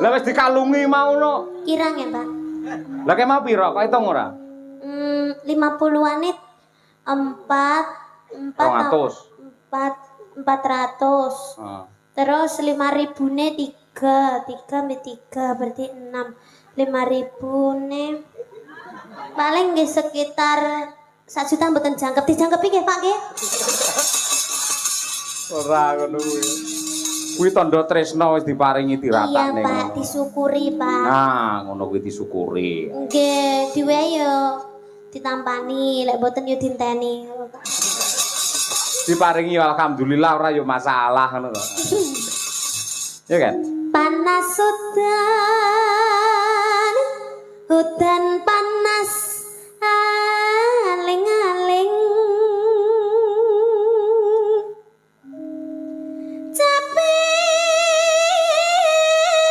Lah wis dikalungi mau no. Kirang ya, Pak. Lah kaya mau piro? Kok hitung ora? 50-an it 4 400. Terus 5.000 ne 3 ambil 3 berarti 6. 5.000 ne paling nggih sekitar 1 juta mboten jangkep. Dijangkepi nggih Pak nggih? Ora ngono kuwi. Kuwi tandha tresna wis diparingi tiratakne. Iya Pak, disyukuri Pak. Nah, ngono kuwi disyukuri. Nggih, diwehi yo ditampani, lek mboten yo dinteni. Diparingi alhamdulillah ora yo masalah ngono lho. Ya kan? Panas hutan